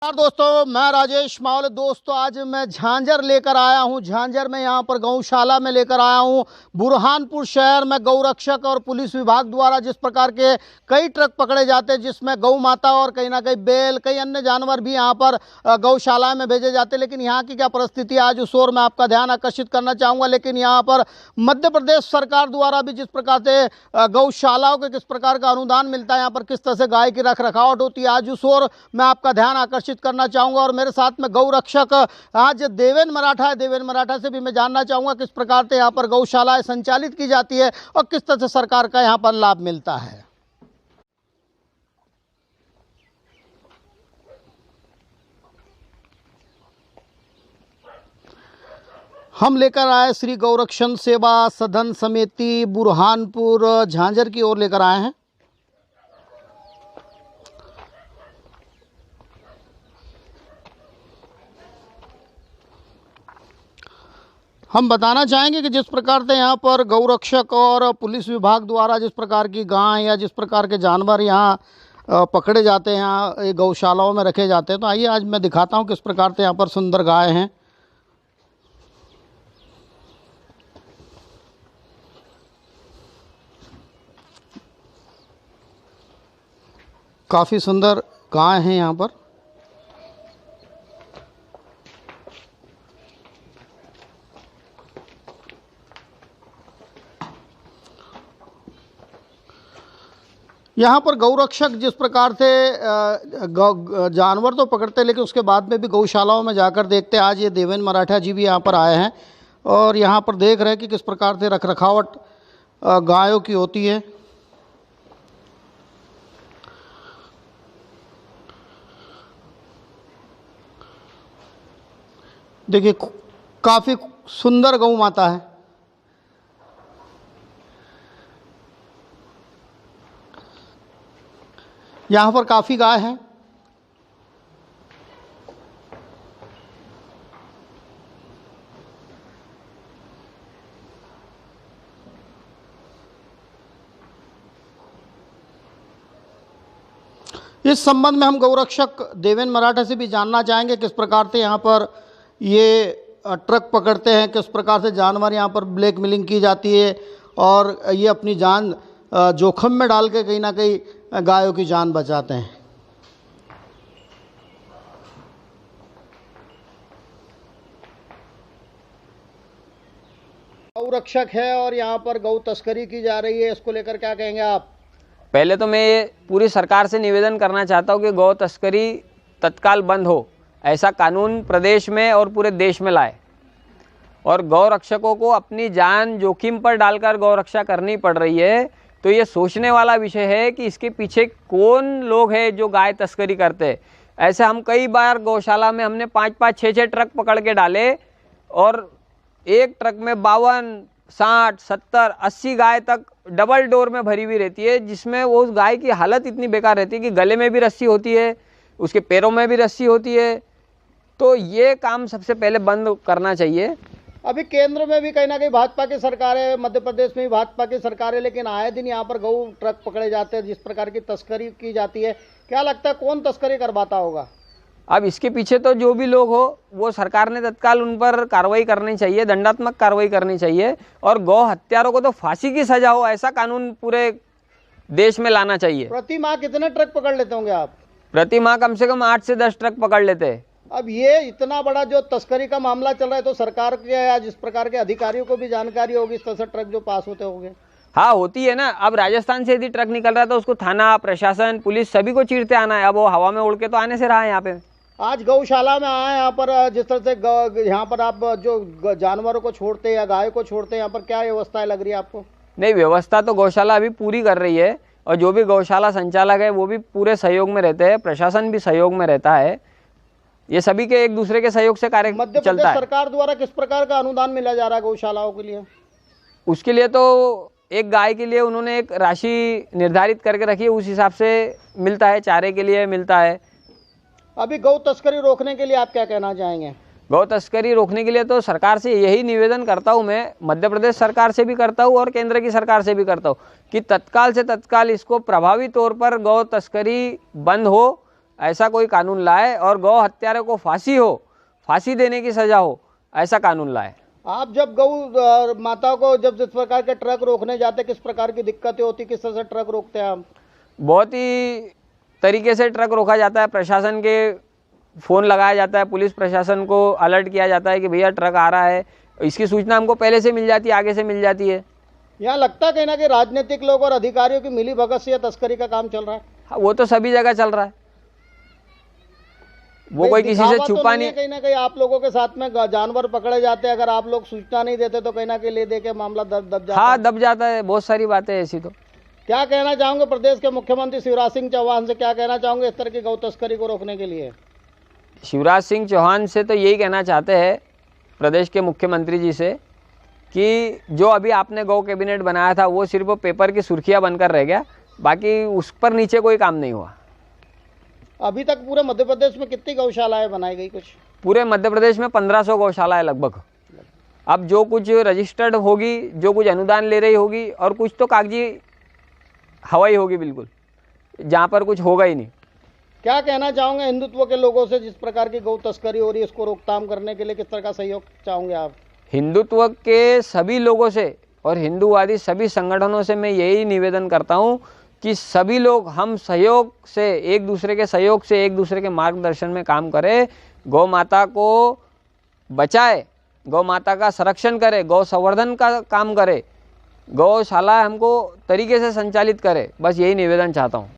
दोस्तों, मैं राजेश मावले। दोस्तों, आज मैं झांझर लेकर आया हूं। झांझर में यहाँ पर गौशाला में लेकर आया हूं। बुरहानपुर शहर में गौरक्षक और पुलिस विभाग द्वारा जिस प्रकार के कई ट्रक पकड़े जाते हैं, जिसमें गौ माता और कहीं ना कहीं बैल, कई अन्य जानवर भी यहाँ पर गौशाला में भेजे जाते हैं। लेकिन यहाँ की क्या परिस्थिति है, आज उस ओर मैं आपका ध्यान आकर्षित करना चाहूँगा। लेकिन यहाँ पर मध्य प्रदेश सरकार द्वारा भी जिस प्रकार से गौशालाओं को किस प्रकार का अनुदान मिलता है, यहाँ पर किस तरह से गाय की रख रखावट होती है, आज उस ओर मैं आपका ध्यान आकर्षित करना चाहूंगा। और मेरे साथ में गौरक्षक आज देवेंद्र मराठा है। देवेंद्र मराठा से भी मैं जानना चाहूंगा किस प्रकार से यहाँ पर गौशालाएं संचालित की जाती है और किस तरह से सरकार का यहाँ पर लाभ मिलता है। हम लेकर आए श्री गौरक्षण सेवा सदन समिति बुरहानपुर झांझर की ओर लेकर आए हैं। हम बताना चाहेंगे कि जिस प्रकार से यहाँ पर गौरक्षक और पुलिस विभाग द्वारा जिस प्रकार की गाय या जिस प्रकार के जानवर यहाँ पकड़े जाते हैं, यहाँ गौशालाओं में रखे जाते हैं, तो आइए आज मैं दिखाता हूँ किस प्रकार से यहाँ पर सुंदर गाय हैं। काफ़ी सुंदर गाय हैं यहाँ पर। यहाँ पर गौरक्षक जिस प्रकार से जानवर तो पकड़ते हैं, लेकिन उसके बाद में भी गौशालाओं में जाकर देखते हैं। आज ये देवेंद्र मराठा जी भी यहाँ पर आए हैं और यहाँ पर देख रहे हैं कि किस प्रकार से रखरखावट गायों की होती है। देखिए, काफ़ी सुंदर गौ माता है। यहाँ पर काफ़ी गाय हैं। इस संबंध में हम गौरक्षक देवेंद्र मराठा से भी जानना चाहेंगे किस प्रकार से यहाँ पर ये ट्रक पकड़ते हैं, किस प्रकार से जानवर यहाँ पर ब्लैक मिलिंग की जाती है और ये अपनी जान जोखिम में डाल के कहीं ना कहीं गायों की जान बचाते हैं। गौरक्षक है और यहाँ पर गौ तस्करी की जा रही है, इसको लेकर क्या कहेंगे आप? पहले तो मैं पूरी सरकार से निवेदन करना चाहता हूँ कि गौ तस्करी तत्काल बंद हो, ऐसा कानून प्रदेश में और पूरे देश में लाए और गौ रक्षकों को अपनी जान जोखिम पर डालकर गौ रक्षा करनी पड़ रही है। तो ये सोचने वाला विषय है कि इसके पीछे कौन लोग हैं जो गाय तस्करी करते हैं। ऐसे हम कई बार गौशाला में हमने 5-5, 6-6 ट्रक पकड़ के डाले और एक ट्रक में 52, 60, 70, 80 गाय तक डबल डोर में भरी हुई रहती है, जिसमें वो उस गाय की हालत इतनी बेकार रहती है कि गले में भी रस्सी होती है, उसके पैरों में भी रस्सी होती है। तो ये काम सबसे पहले बंद करना चाहिए। अभी केंद्र में भी कहीं ना कहीं भाजपा की सरकार है, मध्य प्रदेश में भी भाजपा की सरकार है, लेकिन आए दिन यहाँ पर गौ ट्रक पकड़े जाते हैं, जिस प्रकार की तस्करी की जाती है। क्या लगता है कौन तस्करी करवाता होगा? अब इसके पीछे तो जो भी लोग हो वो सरकार ने तत्काल उन पर कार्रवाई करनी चाहिए, दंडात्मक कार्रवाई करनी चाहिए और गौ हत्यारों को तो फांसी की सजा हो, ऐसा कानून पूरे देश में लाना चाहिए। प्रति माह कितने ट्रक पकड़ लेते होंगे आप? प्रति माह कम से कम 8 से 10 ट्रक पकड़ लेते हैं। अब ये इतना बड़ा जो तस्करी का मामला चल रहा है, तो सरकार के या जिस प्रकार के अधिकारियों को भी जानकारी होगी इस तरह से ट्रक जो पास होते होंगे। हाँ, होती है ना। अब राजस्थान से यदि ट्रक निकल रहा है तो उसको थाना, प्रशासन, पुलिस सभी को चीरते आना है। अब वो हवा में उड़ के तो आने से रहा है यहाँ पे। आज गौशाला में आए यहाँ पर, जिस तरह से यहाँ पर आप जो जानवरों को छोड़ते हैं या गाय को छोड़ते हैं, यहाँ पर क्या व्यवस्थाएं लग रही है आपको? नहीं, व्यवस्था तो गौशाला अभी पूरी कर रही है और जो भी गौशाला संचालक है वो भी पूरे सहयोग में रहते हैं, प्रशासन भी सहयोग में रहता है। ये सभी के एक दूसरे के सहयोग से कार्य मध्य चलता है। सरकार द्वारा किस प्रकार का अनुदान मिला जा रहा है गौशालाओं के लिए? उसके लिए तो एक गाय के लिए उन्होंने एक राशि निर्धारित करके रखी है, उस हिसाब से मिलता है, चारे के लिए मिलता है। अभी गौ तस्करी रोकने के लिए आप क्या कहना चाहेंगे? गौ तस्करी रोकने के लिए तो सरकार से यही निवेदन करता हूँ मैं, मध्य प्रदेश सरकार से भी करता हूँ और केंद्र की सरकार से भी करता हूँ कि तत्काल से तत्काल इसको प्रभावी तौर पर गौ तस्करी बंद हो, ऐसा कोई कानून लाए और गौ हत्यारे को फांसी हो, फांसी देने की सज़ा हो, ऐसा कानून लाए। आप जब गौ माता को जब इस प्रकार के ट्रक रोकने जाते किस प्रकार की दिक्कतें होती, किस तरह से ट्रक रोकते हैं आप? बहुत ही तरीके से ट्रक रोका जाता है, प्रशासन के फ़ोन लगाया जाता है, पुलिस प्रशासन को अलर्ट किया जाता है कि भैया ट्रक आ रहा है। इसकी सूचना हमको पहले से मिल जाती है, आगे से मिल जाती है। यहाँ लगता है कहीं ना कि राजनीतिक लोग और अधिकारियों की मिली भगत से तस्करी का काम चल रहा है। हाँ, वो तो सभी जगह चल रहा है, वो कोई किसी से छुपा नहीं। कहीं ना कहीं आप लोगों के साथ में जानवर पकड़े जाते हैं, अगर आप लोग सूचना नहीं देते तो कहीं ना कहीं ले दे के मामला दब जाता है। हाँ, दब जाता है, बहुत सारी बातें ऐसी। तो क्या कहना चाहोगे प्रदेश के मुख्यमंत्री शिवराज सिंह चौहान से, क्या कहना चाहोगे इस तरह की गौ तस्करी को रोकने के लिए? शिवराज सिंह चौहान से तो यही कहना चाहते हैं, प्रदेश के मुख्यमंत्री जी से, कि जो अभी आपने गौ कैबिनेट बनाया था वो सिर्फ पेपर की सुर्खियां बनकर रह गया, बाकी उस पर नीचे कोई काम नहीं हुआ। अभी तक पूरे मध्य प्रदेश में कितनी गौशालाएं बनाई गई? कुछ पूरे मध्य प्रदेश में 1500 गौशालाएं लगभग। अब जो कुछ रजिस्टर्ड होगी, जो कुछ अनुदान ले रही होगी, और कुछ तो कागजी हवाई होगी बिल्कुल, जहाँ पर कुछ होगा ही नहीं। क्या कहना चाहोगे हिंदुत्व के लोगों से, जिस प्रकार की गौ तस्करी हो रही है इसको रोकथाम करने के लिए किस तरह का सहयोग चाहोगे आप? हिंदुत्व के सभी लोगों से और हिंदूवादी सभी संगठनों से मैं यही निवेदन करता हूँ कि सभी लोग हम सहयोग से, एक दूसरे के सहयोग से, एक दूसरे के मार्गदर्शन में काम करें, गौ माता को बचाए, गौ माता का संरक्षण करे, गौ संवर्धन का काम करे, गौशाला हमको तरीके से संचालित करे। बस यही निवेदन चाहता हूँ।